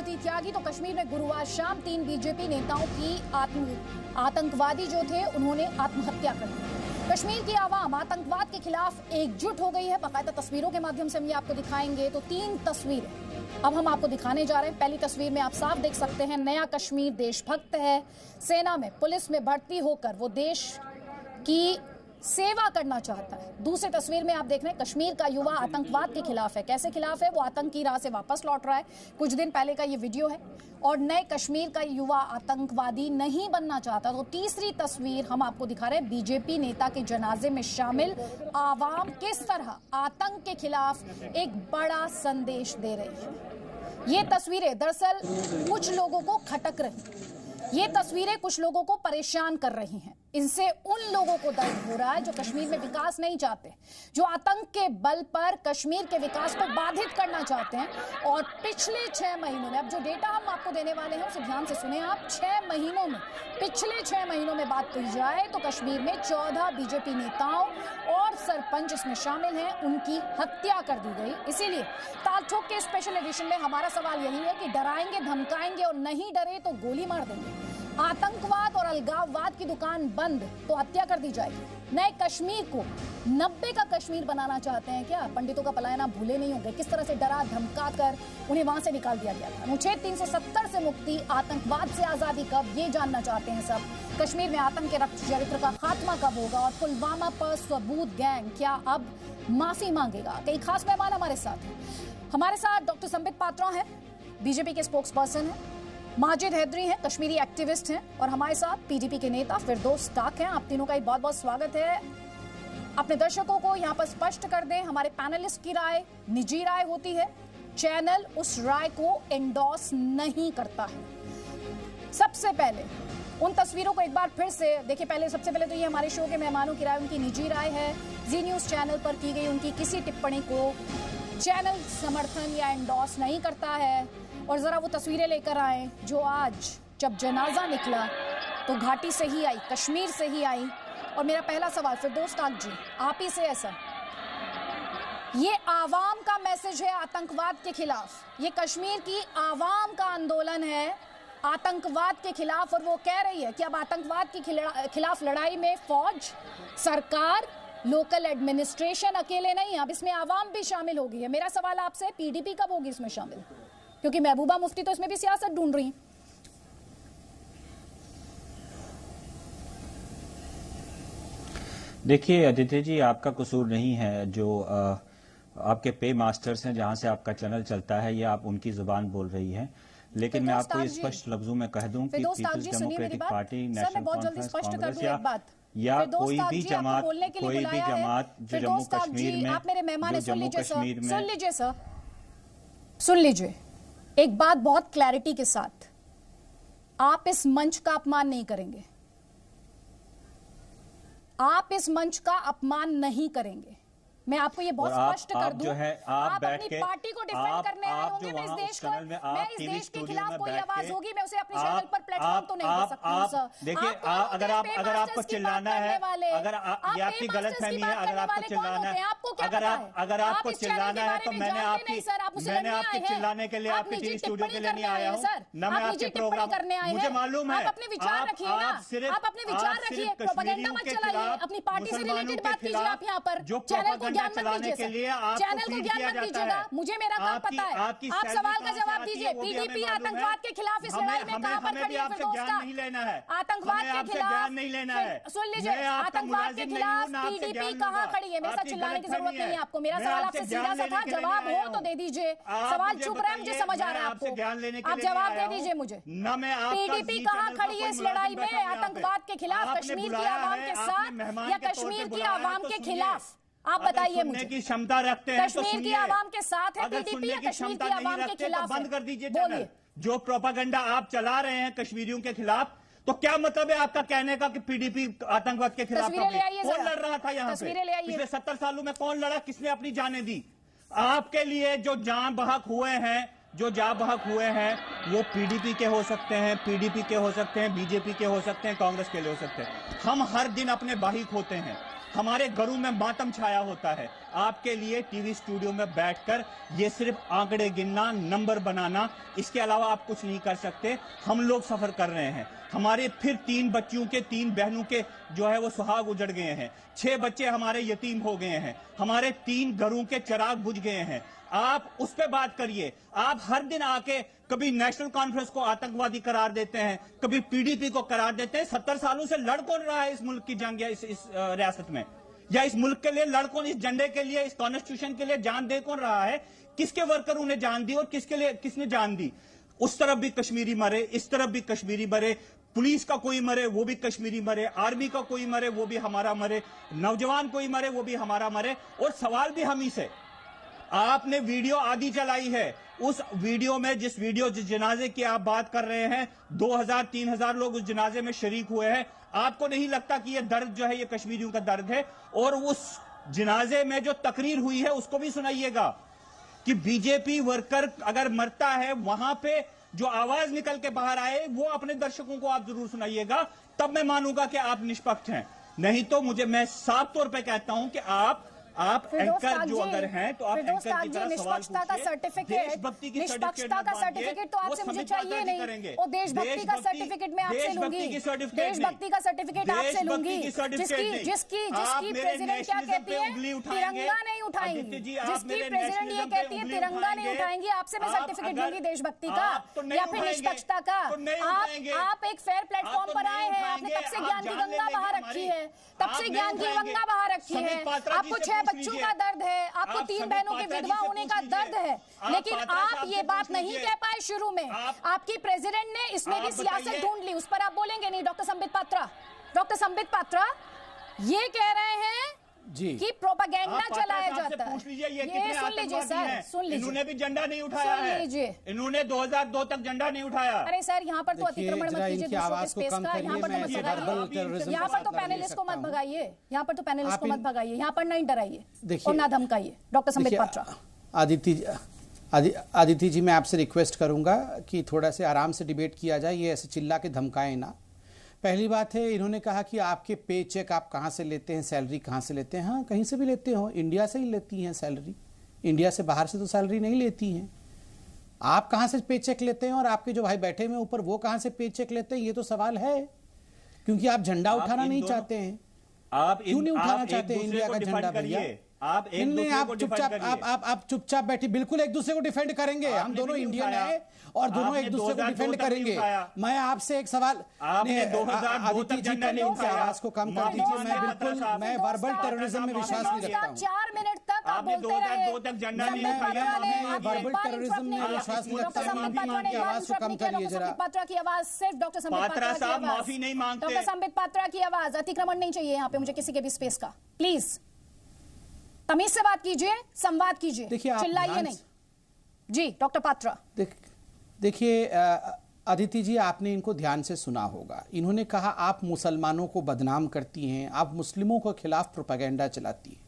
थी त्यागी, तो कश्मीर में गुरुवार शाम 3 बीजेपी नेताओं की आतंकवादी जो थे उन्होंने आत्महत्या कर ली। कश्मीर की आवाम आतंकवाद के खिलाफ एकजुट हो गई है। बाकायदा तस्वीरों के माध्यम से हम ये आपको दिखाएंगे। तो 3 तस्वीरें अब हम आपको दिखाने जा रहे हैं। पहली तस्वीर में आप साफ देख सकते हैं, नया कश्मीर देशभक्त है, सेना में पुलिस में भर्ती होकर वो देश की सेवा करना चाहता है। दूसरी तस्वीर में आप देख रहे हैं, कश्मीर का युवा आतंकवाद के खिलाफ है। कैसे खिलाफ है? वो आतंक की राह से वापस लौट रहा है। कुछ दिन पहले का ये वीडियो है। और नए कश्मीर का युवा आतंकवादी नहीं बनना चाहता। तो तीसरी तस्वीर हम आपको दिखा रहे हैं, बीजेपी नेता के जनाजे में शामिल आवाम किस तरह आतंक के खिलाफ एक बड़ा संदेश दे रही है। ये तस्वीरें दरअसल कुछ लोगों को खटक रही, ये तस्वीरें कुछ लोगों को परेशान कर रही हैं। इनसे उन लोगों को दर्द हो रहा है जो कश्मीर में विकास नहीं चाहते, जो आतंक के बल पर कश्मीर के विकास को बाधित करना चाहते हैं। और पिछले 6 महीनों में, अब जो डेटा हम आपको देने वाले हैं उसे ध्यान से सुने आप, 6 महीनों में, पिछले 6 महीनों में बात की जाए तो कश्मीर में 14 बीजेपी नेताओं और सरपंच इसमें शामिल हैं, उनकी हत्या कर दी गई। इसीलिए ताल ठोक के स्पेशल एडिशन में हमारा सवाल यही है कि डराएंगे, धमकाएंगे और नहीं डरे तो गोली मार देंगे। आतंकवाद और अलगाववाद की दुकान बंद तो हत्या कर दी जाएगी। नए कश्मीर को 90 का कश्मीर बनाना चाहते हैं क्या? पंडितों का पलायन आप भूले नहीं होंगे, किस तरह से डरा धमका कर उन्हें वहां से निकाल दिया गया था। अनुच्छेद 370 से मुक्ति, आतंकवाद से आजादी कब, ये जानना चाहते हैं सब। कश्मीर में आतंक के रक्त चरित्र का खात्मा कब होगा और पुलवामा पर सबूत गैंग क्या अब माफी मांगेगा? कई खास मेहमान हमारे साथ हैं। हमारे साथ डॉक्टर संबित पात्रा हैं, बीजेपी के स्पोक्स पर्सन हैं। माजिद हैदरी हैं, कश्मीरी एक्टिविस्ट हैं। और हमारे साथ पीडीपी के नेता फिरदौस ताक हैं। आप तीनों का बहुत बहुत स्वागत है। अपने दर्शकों को यहाँ पर स्पष्ट कर दें, हमारे पैनलिस्ट की राय निजी राय होती है, चैनल उस राय को एंडोर्स नहीं करता है। सबसे पहले उन तस्वीरों को एक बार फिर से देखिए। सबसे पहले तो ये हमारे शो के मेहमानों की राय, उनकी निजी राय है। जी न्यूज चैनल पर की गई उनकी किसी टिप्पणी को चैनल समर्थन या एंडोर्स नहीं करता है। और जरा वो तस्वीरें लेकर आए जो आज जब जनाजा निकला तो घाटी से ही आई, कश्मीर से ही आई। और मेरा पहला सवाल फिरदौस ताक जी, आप ही से ऐसा, ये आवाम का मैसेज है आतंकवाद के खिलाफ, ये कश्मीर की आवाम का आंदोलन है आतंकवाद के खिलाफ। और वो कह रही है कि अब आतंकवाद के खिलाफ लड़ाई में फौज, सरकार, लोकल एडमिनिस्ट्रेशन अकेले नहीं, अब इसमें आवाम भी शामिल होगी है। मेरा सवाल आपसे, पीडीपी कब होगी इसमें शामिल? क्योंकि महबूबा मुफ्ती तो इसमें भी सियासत ढूंढ रही हैं। देखिए आदित्य जी, आपका कसूर नहीं है। जो आपके पे मास्टर्स हैं, जहां से आपका चैनल चलता है, ये आप उनकी जुबान बोल रही हैं। लेकिन मैं आपको स्पष्ट लफ्जों में कह दूं कि peoples democratic party, national conference, Congress या कोई भी जमात जो जम्मू कश्मीर में, आप मेरे मेहमान, सुन लीजिए सर, सुन लीजिए एक बात बहुत क्लैरिटी के साथ, आप इस मंच का अपमान नहीं करेंगे, आप इस मंच का अपमान नहीं करेंगे। मैं आपको ये बहुत स्पष्ट कर दूं, आप अपनी पार्टी को डिफेंड करने आए होंगे। मैं इस देश के खिलाफ कोई आवाज होगी, मैं उसे अपने चैनल पर प्लेटफॉर्म तो नहीं दे सकती सर। देखिए, अगर आपको चिल्लाना है, अगर ये आपकी गलतफहमी है, अगर आपको चिल्लाना है, अगर आपको चिल्लाना है तो मैंने आपके चिल्लाने के लिए आपके टीवी स्टूडियो के लिए नहीं आया हूँ ना, मैं आपके प्रोग्राम, मुझे मालूम है। आप अपने विचार रखिए ना, आप अपने विचार रखिए, प्रोपेगेंडा मत चलाइए, अपनी पार्टी से रिलेटेड बात कीजिए। आप यहाँ पर चैनल को चलाने के लिए चैनल को ज्ञान मत दीजिएगा, मुझे मेरा काम पता है। आप सवाल का जवाब दीजिए। पीडीपी आतंकवाद के खिलाफ इस लड़ाई में कहां पर खड़ी है? ज्ञान नहीं लेना है, आतंकवाद के खिलाफ ज्ञान नहीं लेना है। सुन लीजिए, आतंकवाद के खिलाफ पीडीपी कहां खड़ी है? मेरे साथ चिल्लाने की जरूरत नहीं है आपको। मेरा सवाल आपसे सीधा सा था, जवाब हो तो दे दीजिए। सवाल चुप रहा है, मुझे समझ आ रहा है आपको, आप जवाब दे दीजिए मुझे। पीडीपी कहां खड़ी है इस लड़ाई में आतंकवाद के खिलाफ, कश्मीर की आवाम के साथ या कश्मीर की आवाम के खिलाफ? आप बताइए मुझे। की क्षमता रखते हैं कश्मीर की आवाम के साथ है पीडीपी या कश्मीर की आवाम के खिलाफ? बंद कर दीजिए चैनल। जो प्रोपागेंडा आप चला रहे हैं कश्मीरियों के खिलाफ, तो क्या मतलब है आपका कहने का कि पीडीपी आतंकवाद के खिलाफ? कौन लड़ रहा था यहाँ पे? पिछले 70 सालों में कौन लड़ा? किसने अपनी जानें दी? आपके लिए जो जान बहक हुए हैं, वो पीडीपी के हो सकते हैं, पीडीपी के हो सकते हैं, बीजेपी के हो सकते हैं, कांग्रेस के लिए हो सकते हैं। हम हर दिन अपने बाहिक होते हैं, हमारे घरों में मातम छाया होता है। आपके लिए टीवी स्टूडियो में बैठकर ये सिर्फ आंकड़े गिनना, नंबर बनाना, इसके अलावा आप कुछ नहीं कर सकते। हम लोग सफर कर रहे हैं। हमारे फिर 3 बच्चियों के, 3 बहनों के जो है वो सुहाग उजड़ गए हैं। 6 बच्चे हमारे यतीम हो गए हैं। हमारे 3 घरों के चिराग बुझ गए हैं। आप उस पे बात करिए। आप हर दिन आके कभी नेशनल कॉन्फ्रेंस को आतंकवादी करार देते हैं, कभी पीडीपी को करार देते हैं। 70 सालों से लड़ कौन रहा है इस मुल्क की जंग या इस रियासत में, या इस मुल्क के लिए लड़ कौन, इस झंडे के लिए, इस कॉन्स्टिट्यूशन के लिए जान दे कौन रहा है? किसके वर्करों ने जान दी और किसके लिए, किसने जान दी? उस तरफ भी कश्मीरी मरे, इस तरफ भी कश्मीरी मरे। पुलिस का कोई मरे वो भी कश्मीरी मरे, आर्मी का कोई मरे वो भी हमारा मरे, नौजवान कोई मरे वो भी हमारा मरे। और सवाल भी हम ही से। आपने वीडियो आधी चलाई है। उस वीडियो में, जिस जनाजे की आप बात कर रहे हैं, 2000-3000 लोग उस जनाजे में शरीक हुए हैं। आपको नहीं लगता कि यह दर्द जो है ये कश्मीरियों का दर्द है? और उस जनाजे में जो तकरीर हुई है उसको भी सुनाइएगा कि बीजेपी वर्कर अगर मरता है, वहां पे जो आवाज निकल के बाहर आए वो अपने दर्शकों को आप जरूर सुनाइएगा। तब मैं मानूंगा कि आप निष्पक्ष हैं। नहीं तो मैं साफ तौर पे कहता हूं कि आप एंकर जो अगर हैं तो आप एंकर की तरह निष्पक्षता का सर्टिफिकेट, निष्पक्षता का सर्टिफिकेट तो आपसे मुझे चाहिए नहीं। और देशभक्ति का सर्टिफिकेट मैं आपसे लूंगी, देशभक्ति का सर्टिफिकेट आपसे लूंगी। जिसकी प्रेसिडेंट क्या कहती है, तिरंगा नहीं उठाएंगी। जिसकी प्रेसिडेंट ये कहती है तिरंगा नहीं उठाएंगी, आपसे मैं सर्टिफिकेट लूंगी देशभक्ति का या फिर निष्पक्षता का। आप एक फेयर प्लेटफॉर्म पर आए हैं। आपने तब से ज्ञान की गंगा बहा रखी है, तब से ज्ञान की गंगा बहा रखी है। आपको 6 बच्चों का दर्द है, आपको 3 बहनों के विधवा होने का दर्द है, लेकिन आप ये बात नहीं कह पाए शुरू में। आपकी प्रेसिडेंट ने इसमें भी सियासत ढूंढ ली, उस पर आप बोलेंगे नहीं। डॉक्टर संबित पात्रा ये कह रहे हैं जी कि प्रोपेगेंडा चलाया जाता है। पूछ लीजिए ये सुन लीजिए सर, सुन लीजिए। इन्होंने भी झंडा नहीं उठाया है। इन्होंने 2002 तक झंडा नहीं उठाया। अरे सर, यहाँ पर तो अतिक्रमण मत कीजिए दूसरों के स्पेस का। यहाँ पर तो मत भगाइए, यहाँ पर तो पैनलिस्ट को मत भगाइए, यहाँ पर तो पैनलिस्ट को मत भगाइए, यहाँ पर नहीं डराइए और ना धमकाइए। डॉक्टर संबित पात्रा। आदिति जी, मैं आपसे रिक्वेस्ट करूंगा कि थोड़ा से आराम से डिबेट किया जाए, ये ऐसे चिल्ला के धमकाएं ना। पहली बात है, इन्होंने कहा कि आपके पे चेक आप कहाँ से लेते हैं, सैलरी कहाँ से लेते हैं। हाँ, कहीं से भी लेते हो, इंडिया से ही लेती हैं सैलरी, इंडिया से बाहर से तो सैलरी नहीं लेती हैं। आप कहाँ से पे चेक लेते हैं और आपके जो भाई बैठे हुए ऊपर वो कहाँ से पे चेक लेते हैं, ये तो सवाल है। क्योंकि आप झंडा उठाना नहीं चाहते हैं। आप क्यों नहीं उठाना चाहते हैं इंडिया का झंडा भैया? आप चुपचाप बैठिए। बिल्कुल एक दूसरे को डिफेंड करेंगे, हम दोनों इंडियन हैं और दोनों एक दूसरे को डिफेंड करेंगे। मैं आपसे एक सवाल, आदित्य जी पहले उनकी आवाज को कम कर दीजिए। मैं वर्बल टेररिज्म में विश्वास नहीं रखता हूँ। 4 मिनट तक आप बोलते रहे। वर्बल टेररिज्म में विश्वास नहीं रखता हूँ। उनकी आवाज को कम करिए जरा। पात्रा की आवाज, सिर्फ डॉक्टर संबित पात्रा की आवाज, माफी नहीं मांगते। डॉक्टर संबित पात्रा की आवाज। अतिक्रमण नहीं चाहिए यहाँ पे मुझे किसी के भी स्पेस का। प्लीज तमीज से बात कीजिए, संवाद कीजिए, चिल्लाइए नहीं। जी डॉक्टर पात्रा। देखिए अदिति जी, आपने इनको ध्यान से सुना होगा। इन्होंने कहा आप मुसलमानों को बदनाम करती हैं, आप मुस्लिमों के खिलाफ प्रोपेगेंडा चलाती हैं।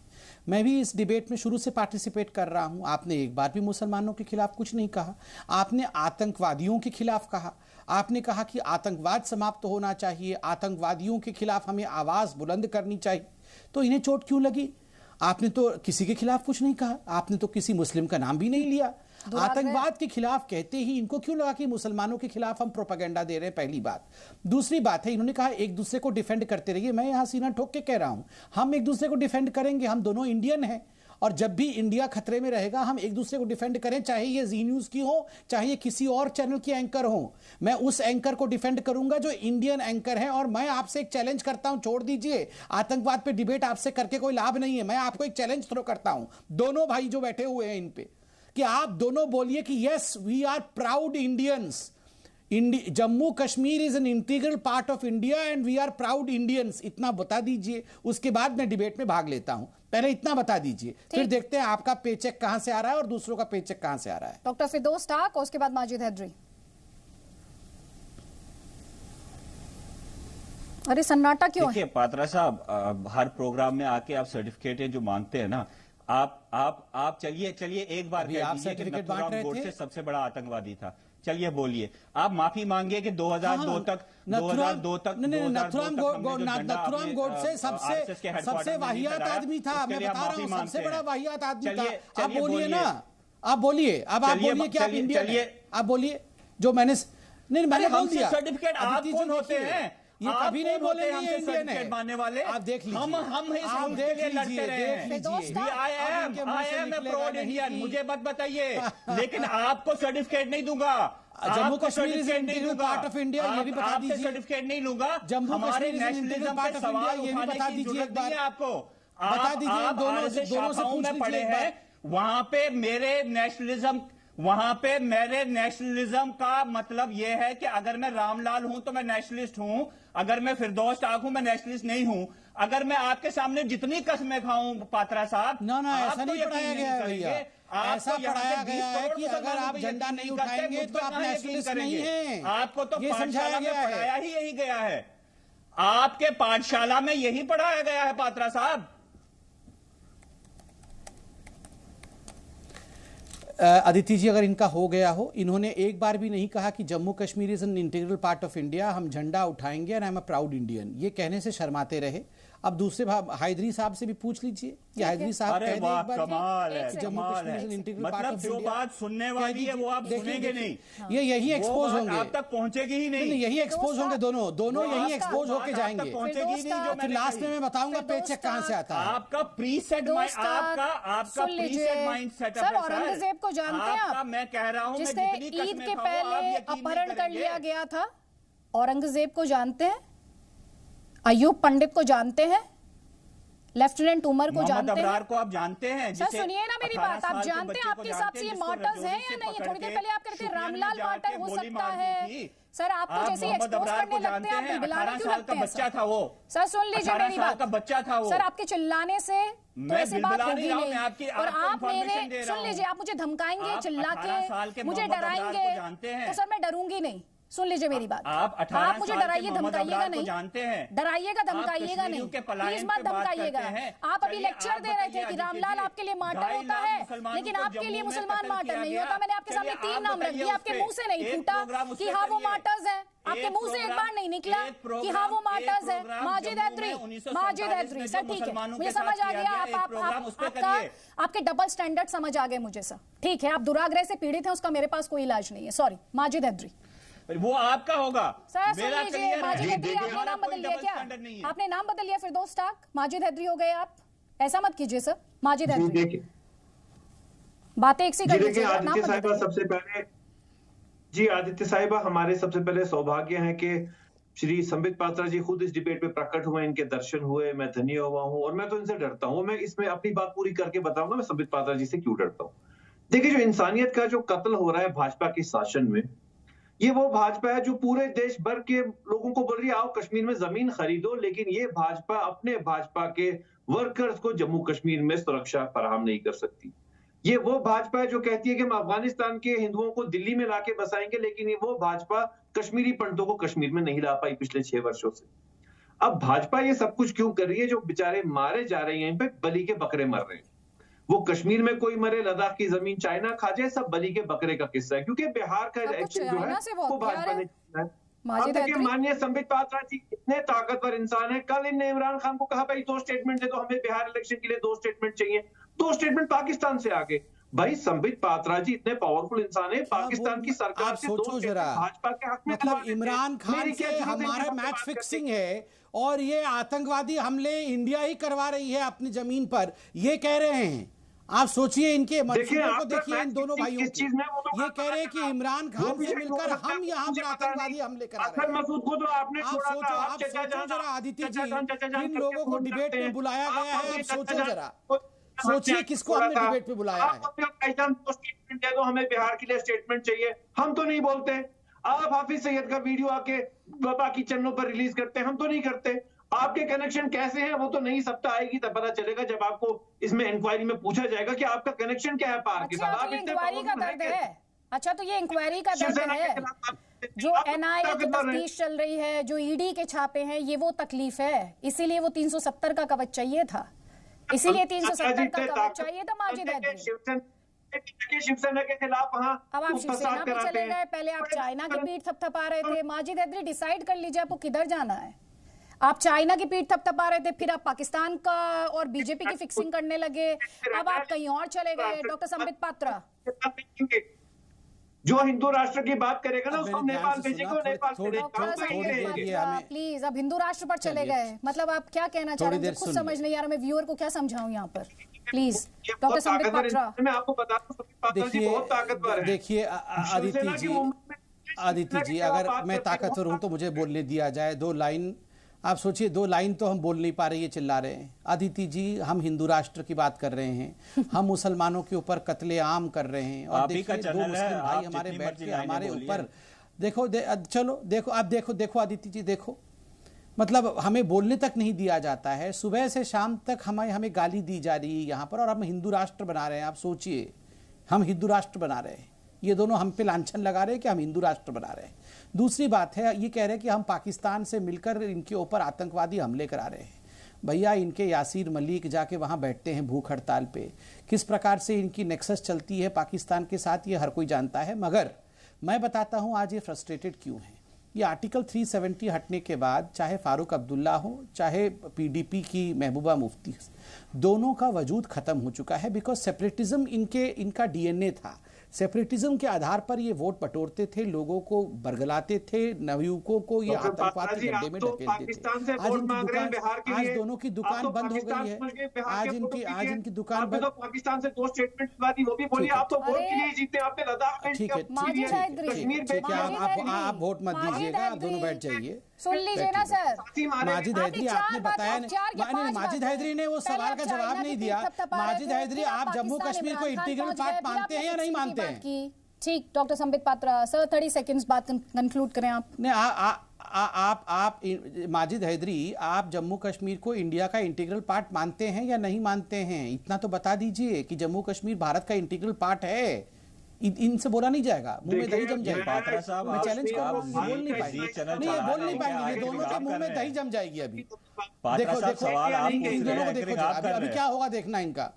मैं भी इस डिबेट में शुरू से पार्टिसिपेट कर रहा हूं। आपने एक बार भी मुसलमानों के खिलाफ कुछ नहीं कहा। आपने आतंकवादियों के खिलाफ कहा। आपने कहा कि आतंकवाद समाप्त होना चाहिए, आतंकवादियों के खिलाफ हमें आवाज बुलंद करनी चाहिए। तो इन्हें चोट क्यों लगी? आपने तो किसी के खिलाफ कुछ नहीं कहा, आपने तो किसी मुस्लिम का नाम भी नहीं लिया। आतंकवाद के खिलाफ कहते ही इनको क्यों लगा कि मुसलमानों के खिलाफ हम प्रोपेगेंडा दे रहे हैं? पहली बात। दूसरी बात है, इन्होंने कहा एक दूसरे को डिफेंड करते रहिए। मैं यहां सीना ठोक के कह रहा हूं, हम एक दूसरे को डिफेंड करेंगे। हम दोनों इंडियन हैं और जब भी इंडिया खतरे में रहेगा हम एक दूसरे को डिफेंड करें, चाहे ये जी न्यूज की हो, चाहे ये किसी और चैनल की एंकर हो। मैं उस एंकर को डिफेंड करूंगा जो इंडियन एंकर है। और मैं आपसे एक चैलेंज करता हूं, छोड़ दीजिए आतंकवाद पे डिबेट आपसे करके कोई लाभ नहीं है। मैं आपको एक चैलेंज थ्रो करता हूं, दोनों भाई जो बैठे हुए हैं इन पे, कि आप दोनों बोलिए कि yes we are proud Indians, Jammu Kashmir is an integral part of India and we are proud Indians. इतना बता दीजिए, उसके बाद मैं डिबेट में भाग लेता हूं। पहले इतना बता दीजिए, फिर देखते हैं आपका पेचेक कहां से आ रहा है और दूसरों का पेचेक कहां से आ रहा है। डॉक्टर फिरदौस टाक और उसके बाद माजिद हैदरी। अरे सन्नाटा क्यों है? पात्रा साहब, हर प्रोग्राम में आके आप सर्टिफिकेट जो मांगते हैं ना, आप चलिए एक बार आप सर्टिफिकेट बांट रहे थे। सबसे बड़ा आतंकवादी था। चलिए बोलिए, आप माफी मांगिए कि 2002 तक नथुराम गोडसे सबसे वाहियात आदमी था। मैं बता रहा हूँ, सबसे बड़ा वाहियात आदमी था। आप बोलिए ना, आप बोलिए, अब आप बोलिए कि आप इंडियन हैं। आप बोलिए जो मैंने बोल दिया। सर्टिफिकेट आप कौन होते हैं? ये कभी नहीं बोले हमसे सर्टिफिकेट मांगने वाले। आप देख लीजिए, हम इस मुल्क के लिए लड़ते रहे हैं। I am a proud Indian. मुझे मत बताइए, लेकिन आपको सर्टिफिकेट नहीं दूंगा। Jammu Kashmir is an integral part of India, ये भी बता दीजिए। सर्टिफिकेट नहीं लूंगा। Jammu Kashmir is an integral part of India, ये भी बता दीजिए एक बार। आपको बता दीजिए, दोनों से पूछ लीजिए एक बार। वहां पे मेरे नेशनलिज्म का मतलब यह है कि अगर मैं रामलाल हूं तो मैं नेशनलिस्ट हूं, अगर मैं फिरदौस टाक हूं मैं नेशनलिस्ट नहीं हूं। अगर मैं आपके सामने जितनी कसमें खाऊं पात्रा साहब, ना ऐसा नहीं पढ़ाया गया है भैया। ऐसा पढ़ाया गया है कि अगर आप झंडा नहीं उठाएंगे तो आप नेशनलिस्ट नहीं हैं। आपको तो ये समझाया गया है, पढ़ाया ही यही गया है। आपके पाठशाला में यही पढ़ाया गया है पात्रा साहब। अदिति जी, अगर इनका हो गया हो, इन्होंने एक बार भी नहीं कहा कि Jammu Kashmir is an integral part of India, हम झंडा उठाएंगे and I am a proud Indian. ये कहने से शर्माते रहे। अब दूसरे हैदरी साहब से भी पूछ लीजिए कि हैदरी साहब कमाल है, Jammu Kashmir is an integral part of India. जो बात सुनने वाली है वो आप सुनेंगे नहीं। ये यही एक्सपोज होंगे, आप तक पहुंचेगी ही नहीं। यही एक्सपोज होंगे, दोनों यही एक्सपोज होके जाएंगे। पहुंचेगी नहीं। जो फिर लास्ट में मैं बताऊंगा पे चेक कहां से आता है। आपका प्रीसेट माइंड सेटअप है। औरंगजेब को जानते हैं आप? मैं कह रहा हूं, जिसने ईद के पहले अपहरण कर लिया गया था। औरंगजेब को जानते हैं? अयूब पंडित को जानते हैं? लेफ्टिनेंट उमर को जानते हैं? अबरार को आप जानते हैं? सर सुनिए ना मेरी बात, आप जानते हैं आपके हिसाब से ये मार्टर्स हैं या नहीं? थोड़ी देर पहले आप कहते हैं रामलाल मार्टर हो सकता है। सर आपको जैसे एक्सपोज करने लगते हैं, आप बिलाने क्यों लगते हैं? बच्चा था वो। सर सुन लीजिए मेरी बात, बच्चा था वो। सर आपके चिल्लाने से तो ऐसी बात होगी नहीं। और आप मेरे सुन लीजिए, आप मुझे धमकाएंगे, चिल्ला के मुझे डराएंगे तो सर मैं डरूंगी नहीं। सुन लीजिए मेरी बात, आप मुझे डराइए धमकाइएगा नहीं, डराइएगा धमकाइएगा नहीं, प्लीज मत धमकाइएगा। आप अभी लेक्चर दे रहे थे कि रामलाल आपके लिए मार्टर होता है, लेकिन आपके लिए मुसलमान मार्टर नहीं होता। मैंने आपके सामने 3 नाम रख दिए, आपके मुंह से नहीं फूटा कि हाँ वो मार्टर्स हैं। आपके मुंह से एक बार नहीं निकला कि हाँ वो मार्टर्स है। माजिद हैदरी सर, ठीक है, मुझे समझ आ गया। आपके डबल स्टैंडर्ड समझ आ गए मुझे सर। ठीक है, आप दुराग्रह से पीड़ित हैं, उसका मेरे पास कोई इलाज नहीं है। सॉरी, माजिद हैदरी वो आपका होगा। सर सुन लीजिए, माजिद हैदरी आपने नाम बदल लिया क्या? आपने नाम बदल लिया, फिरदौस टाक माजिद हैदरी हो गए आप। ऐसा मत कीजिए सर, माजिद हैदरी बातें एक सी कर लीजिए। सबसे पहले जी आदित्य साहिबा, हमारे सबसे पहले सौभाग्य है कि श्री संबित पात्रा जी खुद इस डिबेट में प्रकट हुए, इनके दर्शन हुए, मैं धन्य हुआ हूँ। और मैं तो इनसे डरता हूँ। मैं इसमें अपनी बात पूरी करके बताऊंगा मैं संबित पात्रा जी से क्यों डरता हूँ। देखिए, जो इंसानियत का जो कत्ल हो रहा है भाजपा के शासन में, ये वो भाजपा है जो पूरे देश भर के लोगों को बोल रही है आओ कश्मीर में जमीन खरीदो, लेकिन ये भाजपा अपने भाजपा के वर्कर्स को जम्मू कश्मीर में सुरक्षा फराहम नहीं कर सकती। ये वो भाजपा है जो कहती है कि हम अफगानिस्तान के हिंदुओं को दिल्ली में लाके बसाएंगे, लेकिन ये वो भाजपा कश्मीरी पंडितों को कश्मीर में नहीं ला पाई पिछले 6 वर्षों से। अब भाजपा ये सब कुछ क्यों कर रही है? जो बेचारे मारे जा रहे हैं, इन पे बलि के बकरे मर रहे हैं। वो कश्मीर में कोई मरे, लद्दाख की जमीन चाइना खा जाए, सब बली के बकरे का किस्सा है। क्योंकि बिहार का इलेक्शन जो है वो भाजपा ने जीता है। अब देखिए, माननीय संबित पात्रा जी इतने ताकतवर इंसान है। कल इनने इमरान खान को कहा भाई 2 स्टेटमेंट दे दो, हमें बिहार इलेक्शन के लिए 2 स्टेटमेंट चाहिए। 2 स्टेटमेंट पाकिस्तान से आगे। भाई संबित पात्रा जी इतने पावरफुल इंसान है, पाकिस्तान की सरकार से सोचो जरा, भाजपा के हक में मतलब इमरान खान से हमारा मैच फिक्सिंग है और ये आतंकवादी हमले इंडिया ही करवा रही है अपनी जमीन पर, ये कह रहे हैं। आप सोचिए इनके मंसूबों को देखिए, इन दोनों भाइयों को। ये कह रहे हैं कि इमरान खान से मिलकर हम यहाँ पर आतंकवादी हमले करा रहे हैं। आप सोचो जरा आदित्य जी, इन लोगों को डिबेट में बुलाया गया है। आप सोचो जरा, सोचिए किसको हमने डिबेट पे बुलाया है। स्टेटमेंट दे दो, हमें बिहार के लिए स्टेटमेंट चाहिए। हम तो नहीं बोलते। आप हाफिज सैयद का वीडियो आके बाकी चैनलों पर रिलीज करते हैं, हम तो नहीं करते। आपके कनेक्शन कैसे हैं वो तो नई सप्ताह आएगी तब पता चलेगा, जब आपको इसमें इंक्वायरी में पूछा जाएगा कि आपका कनेक्शन क्या है पार के साथ। आप इंक्वायरी का दर्द है। अच्छा, तो ये इंक्वायरी का दर्द है, जो एनआईए की तफ्तीश चल रही है, जो ईडी के छापे हैं, ये वो तकलीफ है। इसीलिए वो 370 का कवच चाहिए था, इसीलिए 370 का कवच चाहिए था। माजिद हैदरी शिवसेना के खिलाफ वहाँ अब आप शिवसेना पे चले गए, पहले आप चाइना की पीठ थपथपा रहे थे। माजिद हैदरी, डिसाइड कर लीजिए आपको किधर जाना है। आप चाइना की पीठ थपथपा रहे थे, फिर आप पाकिस्तान का और बीजेपी की फिक्सिंग करने लगे, अब आप कहीं और चले गए। डॉक्टर संबित पात्रा, जो हिंदू राष्ट्र की बात करेगा ना उसको नेपाल भेजेगा, नेपाल प्लीज। अब हिंदू राष्ट्र पर चले गए, मतलब आप क्या कहना चाह रहे हैं? खुद समझ नहीं आ रहा, मैं व्यूअर को क्या समझाऊं यहाँ पर, प्लीज। डॉक्टर संबित पात्रा, मैं आपको बता दूं, बहुत ताकतवर है। देखिए आदित्य जी, अगर मैं ताकतवर हूं तो मुझे बोलने दिया जाए। 2 लाइन आप सोचिए, 2 लाइन तो हम बोल नहीं पा रहे, ये चिल्ला रहे हैं। आदित्य जी, हम हिंदू राष्ट्र की बात कर रहे हैं, हम मुसलमानों के ऊपर कत्लेआम कर रहे हैं, और देखिए 2 मुस्लिम भाई हमारे बैठ के हमारे ऊपर चलो देखो, आप देखो आदित्य जी, देखो मतलब हमें बोलने तक नहीं दिया जाता है, सुबह से शाम तक हमें गाली दी जा रही है यहाँ पर, और हम हिंदू राष्ट्र बना रहे हैं। आप सोचिए, हम हिंदू राष्ट्र बना रहे हैं, ये दोनों हम पे लांछन लगा रहे हैं कि हम हिंदू राष्ट्र बना रहे हैं। दूसरी बात है, ये कह रहे हैं कि हम पाकिस्तान से मिलकर इनके ऊपर आतंकवादी हमले करा रहे हैं। भैया, इनके यासीर मलिक जाके वहाँ बैठते हैं भूख हड़ताल पे, किस प्रकार से इनकी नेक्सस चलती है पाकिस्तान के साथ, ये हर कोई जानता है। मगर मैं बताता हूँ आज ये फ्रस्ट्रेटेड क्यों है। ये आर्टिकल 370 हटने के बाद, चाहे फारूक अब्दुल्ला हो, चाहे पीडीपी की महबूबा मुफ्ती, दोनों का वजूद खत्म हो चुका है। बिकॉज सेपरेटिज्म इनका डीएनए था। सेपरेटिज्म के आधार पर ये वोट बटोरते थे, लोगों को बरगलाते थे, नवयुवकों को ये आतंकवाद के गड्ढे में ढकेलते थे। आज दोनों की दुकान बंद हो गई है। आज इनकी दुकान बंद। पाकिस्तान से 2 स्टेटमेंट दी, वो भी बोलिए आप तो वोट के लिए जीते, आपने लद्दाख में ठीक है, आप वोट मत दीजिएगा, आप दोनों बैठ जाइए। सुन लीजिए ना सर, माजिद हैदरी, आपने बताया नहीं, माजिद हैदरी ने वो सवाल का जवाब नहीं दिया। माजिद हैदरी, आप जम्मू कश्मीर को इंटीग्रल पार्ट मानते हैं या नहीं मानते हैं? ठीक, doctor Sambit Patra sir, 30 seconds बात कंक्लूड करें आप। नहीं, आप माजिद हैदरी, आप जम्मू कश्मीर को इंडिया का इंटीग्रल पार्ट मानते हैं या नहीं मानते हैं? इतना तो बता दीजिए कि जम्मू कश्मीर भारत का इंटीग्रल पार्ट है। इनसे बोला नहीं जाएगा, मुंह में दही जम जाएगी। मैं चैलेंज कर रहा हूं, बोल नहीं पाएंगे, नहीं बोल नहीं पाएंगे, ये दोनों के मुंह में दही जम जाएगी। अभी देखो इन दोनों को देखो, अभी क्या होगा देखना इनका।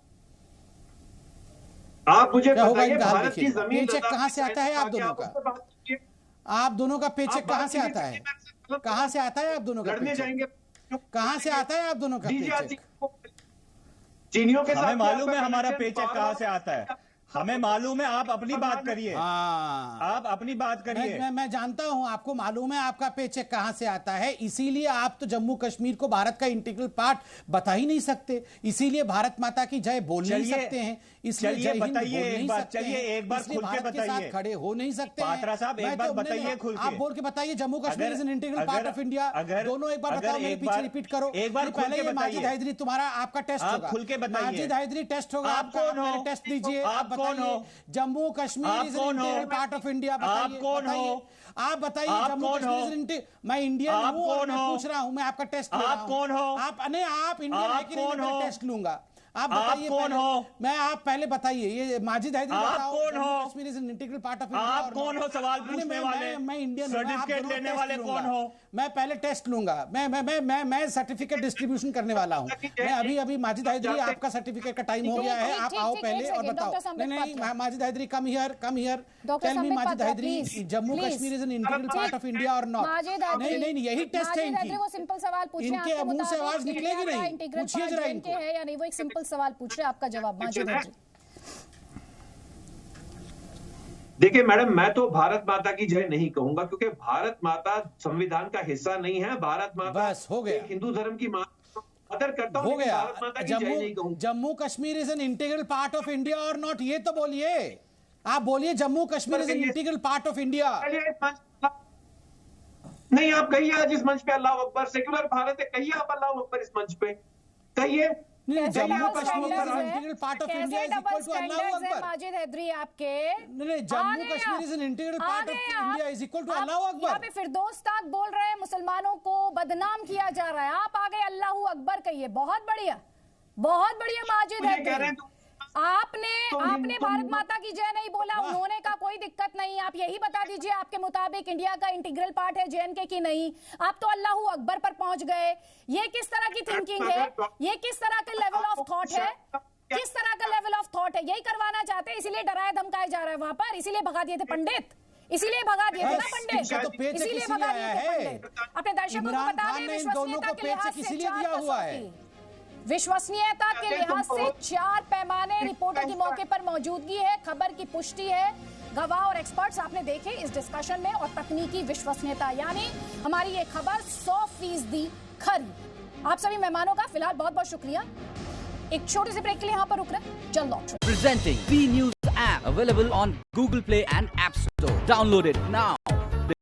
आप मुझे क्या होगा इनका हाल देखिए। पेचेक कहाँ से आता है आप दोनों का? आप दोनों का पेचेक कहाँ से आता है? कहाँ से आता है आप दोनों का पेचेक? कहाँ से आता है आप दोनों का पेचेक? चीनियों के साथ हमें मालूम है हमारा पेचेक कहाँ से आता है, हमें मालूम है। आप अपनी बात करिए, आप अपनी बात करिए। मैं जानता हूं, आपको मालूम है आपका पेचेक कहां से आता है, इसीलिए आप तो जम्मू कश्मीर को भारत का इंटीग्रल पार्ट बता ही नहीं सकते, इसीलिए भारत माता की जय बोल नहीं सकते हैं, इसलिए बताइए एक बार, चलिए एक बार खुल के बताइए, खड़े हो नहीं सकते। पात्रा साहब एक बार बताइए खुल के, आप बोल के बताइए Jammu Kashmir is an integral part of India. दोनों एक बार बताओ, मेरे पीछे रिपीट करो एक बार। पहले माजिद हैदरी, तुम्हारा आपका टेस्ट होगा, खुल के बताइए। माजिद हैदरी टेस्ट होगा आपका, टेस्ट दीजिए। आप कौन हो? Jammu Kashmir is an integral part of India. आप कौन हो? आप बताइए जम्मू कश्मीर। मैं इंडियन हूं और मैं पूछ रहा हूं, मैं आपका टेस्ट ले रहा हूं। आप कौन हो? आप नहीं, आप इंडियन है कि नहीं, मैं टेस्ट लूंगा। आप बताइए कौन हो? मैं आप पहले बताइए, ये माजिद हैदरी बताओ, कौन हो? Kashmir is an integral part of India. आप कौन हो सवाल पूछने वाले? मैं इंडियन, सर्टिफिकेट लेने वाले कौन हो? मैं पहले टेस्ट लूंगा, मैं सर्टिफिकेट डिस्ट्रीब्यूशन करने वाला हूं। मैं अभी माजिद हैदरी, आपका सर्टिफिकेट का टाइम हो गया है, आप आओ पहले और बताओ। नहीं, Majid Haidari come here, tell me Majid Haidari, Jammu Kashmir is an integral part of India और नॉट? नहीं, यही टेस्ट है इनकी। वो सिंपल सवाल पूछ रहे हैं, इनके मुंह से आवाज निकलेगी नहीं, पूछिए जरा इनको है या नहीं, वो एक सिंपल सवाल पूछ रहे हैं, आपका जवाब माजिद हैदरी। देखिए मैडम, मैं तो भारत माता की जय नहीं कहूंगा, क्योंकि भारत माता संविधान का हिस्सा नहीं है। भारत माता बस हो गया, हिंदू धर्म की आदर करता हूं, हो गया। भारत माता की जय नहीं कहूंगा। Jammu Kashmir is an integral part of India और नॉट, ये तो बोलिए। आप बोलिए Jammu Kashmir is an integral part of India. नहीं, आप कहिए आज इस मंच पे अल्लाह अकबर, सेक्युलर भारत है, कहिए आप अल्लाह अकबर इस मंच पे, कहिए। Jammu Kashmir integral part of India is equal to अल्लाहू अकबर। माजिद हैदरी आपके नहीं, Jammu Kashmir is an integral part of India is equal to अल्लाहू अकबर। यहाँ पे फिरदौस ताक बोल रहे हैं, मुसलमानों को बदनाम किया जा रहा है, आप आगे अल्लाहू अकबर कहिए। बहुत बढ़िया, बहुत बढ़िया माजिद हैदरी। आपने भारत माता की जय नहीं बोला, उन्होंने कहा कोई दिक्कत नहीं। आप यही बता दीजिए आपके मुताबिक इंडिया का इंटीग्रल पार्ट है जेएनके की नहीं, आप तो अल्लाहू अकबर पर पहुंच गए। ये किस तरह की थिंकिंग है? ये किस तरह का लेवल ऑफ थॉट है? किस तरह का लेवल ऑफ थॉट है यही करवाना चाहते हैं, इसीलिए डराया धमकाया जा रहा है वहां पर, इसीलिए भगा दिए थे पंडित, इसीलिए भगा दिए थे ना पंडित, इसीलिए भगा दिए थे पंडित। अपने दर्शकों को बता दें, विश्वसनीयता के लिहाज से दिया हुआ है, विश्वसनीयता के लिहाज से 4 पैमाने रिपोर्टर की मौके पर मौजूदगी है, खबर की पुष्टि है, गवाह और एक्सपर्ट्स आपने देखे इस डिस्कशन में, और तकनीकी विश्वसनीयता, यानी हमारी ये खबर 100% खरी। आप सभी मेहमानों का फिलहाल बहुत बहुत शुक्रिया। एक छोटे से ब्रेक के लिए यहाँ पर रुक रहे हैं, जल्द लौट। Presenting V News app available on Google Play and App Store. Download it now.